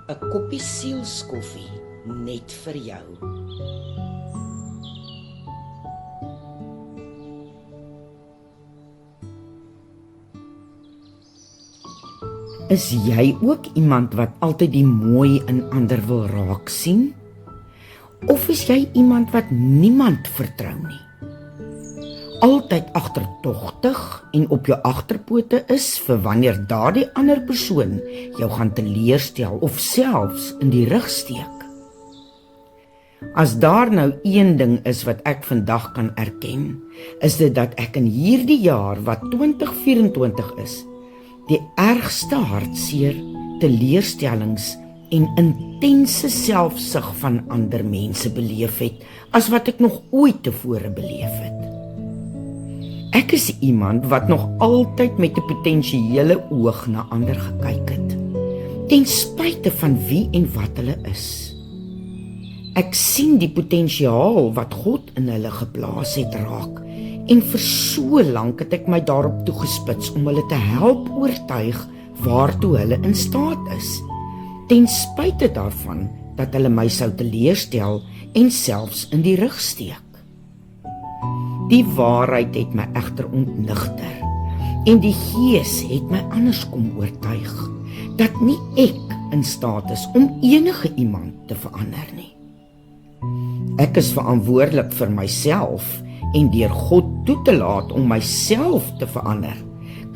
'n koppie sielskoffie net vir jou. Is jy ook iemand wat altyd die mooi in ander wil raak sien? Of is jy iemand wat niemand vertrou nie? Altyd agtertogtig en op jou agterpote is vir wanneer daardie ander persoon jou gaan teleurstel of selfs in die rug steek. As daar nou een ding is wat ek vandag kan erken, is dit dat ek in hierdie jaar wat 2024 is, die ergste hartseer, teleurstellings en intense selfsug van ander mense beleef het, as wat ek nog ooit tevore beleef het. Ek is iemand wat nog altyd met 'n potensiële oog na ander gekyk het, ten spyte van wie en wat hulle is. Ek sien die potensiaal wat God in hulle geplaas het raak, en vir so lank het ek my daarop toegespits om hulle te help oortuig waartoe hulle in staat is, ten spyte daarvan dat hulle my sou teleurstel en selfs in die rug steek. Die waarheid het my egter ontnigter, en die Gees het my anders kom oortuig, dat nie ek in staat is om enige iemand te verander nie. Ek is verantwoordelik vir myself, en deur God toe te laat om myself te verander,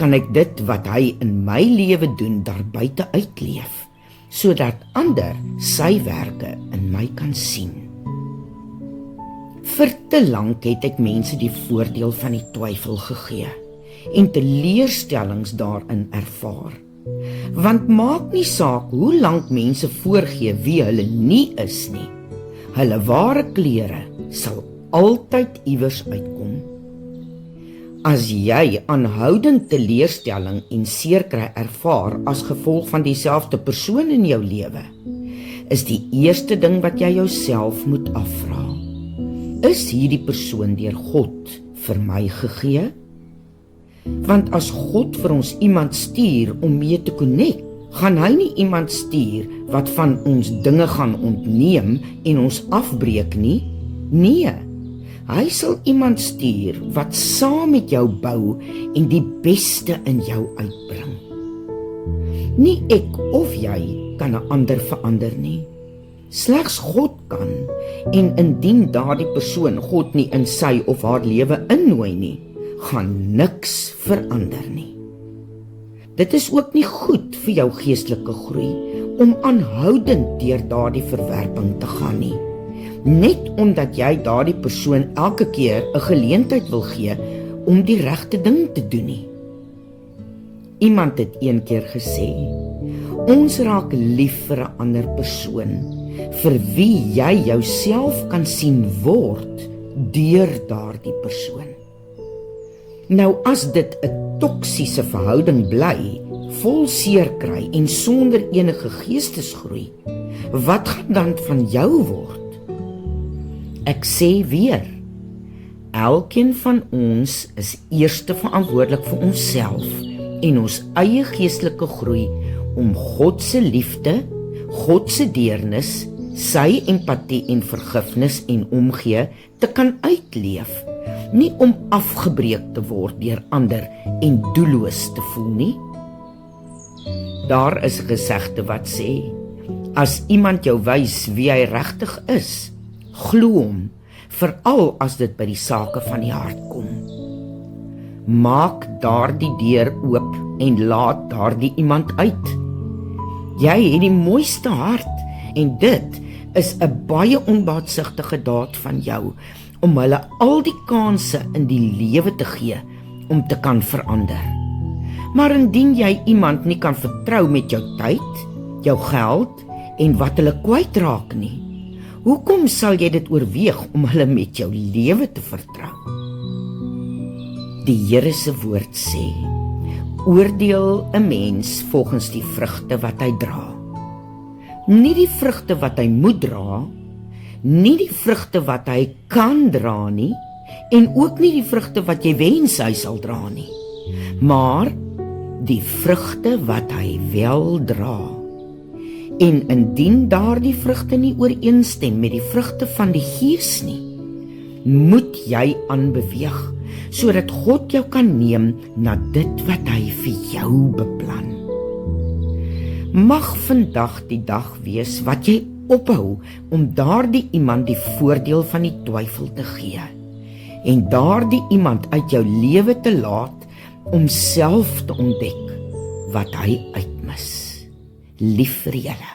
kan ek dit wat hy in my lewe doen daar buite uitleef, sodat ander sy werke in my kan sien. Vir te lank het ek mense die voordeel van die twyfel gegee en teleurstellings daarin ervaar. Want maak nie saak hoe lank mense voorgee wie hulle nie is nie, hulle ware kleure sal altyd iewers uitkom. As jy aanhoudend teleurstelling en seerkry ervaar as gevolg van dieselfde persoon in jou lewe, is die eerste ding wat jy jouself moet afvra: is hierdie persoon deur God vir my gegee? Want as God vir ons iemand stuur om mee te connect, gaan hy nie iemand stuur wat van ons dinge gaan ontneem en ons afbreek nie. Nee, hy sal iemand stuur wat saam met jou bou en die beste in jou uitbring. Nie ek of jy kan 'n ander verander nie. Slegs God kan, en indien daardie persoon God nie in sy of haar lewe innooi nie, gaan niks verander nie. Dit is ook nie goed vir jou geestelike groei om aanhoudend deur daardie verwerping te gaan nie, net omdat jy daardie persoon elke keer 'n geleentheid wil gee om die regte ding te doen nie. Iemand het een keer gesê, ons raak lief vir 'n ander persoon, vir wie jy jouself kan sien word deur daardie persoon. Nou as dit 'n toksiese verhouding bly, vol seer kry en sonder enige geestesgroei, wat gaan dan van jou word? Ek sê weer, elkeen van ons is eerste verantwoordelik vir onsself en ons eie geestelike groei om God se liefde, God se deernis, sy empatie en vergifnis en omgee te kan uitleef, nie om afgebreek te word deur ander en doelloos te voel nie. Daar is 'n gesegde wat sê, as iemand jou wys wie hy regtig is, glo hom, veral as dit by die sake van die hart kom. Maak daardie deur oop en laat daardie iemand uit. Jy het die mooiste hart en dit is 'n baie onbaatsigtige daad van jou om hulle al die kansse in die lewe te gee om te kan verander. Maar indien jy iemand nie kan vertrou met jou tyd, jou geld en wat hulle kwytraak nie, hoekom sal jy dit oorweeg om hulle met jou lewe te vertrou? Die Here se woord sê, oordeel 'n mens volgens die vrugte wat hy dra. Nie die vrugte wat hy moet dra, nie die vrugte wat hy kan dra nie, en ook nie die vrugte wat jy wens hy sal dra nie, maar die vrugte wat hy wel dra. En indien daardie vrugte nie ooreenstem met die vrugte van die Gees nie, moet jy aanbeweeg, sodat God jou kan neem na dit wat hy vir jou beplan. Mag vandag die dag wees wat jy ophou om daardie iemand die voordeel van die twyfel te gee, en daardie iemand uit jou lewe te laat om self te ontdek wat hy uitmis. Lief vir julle.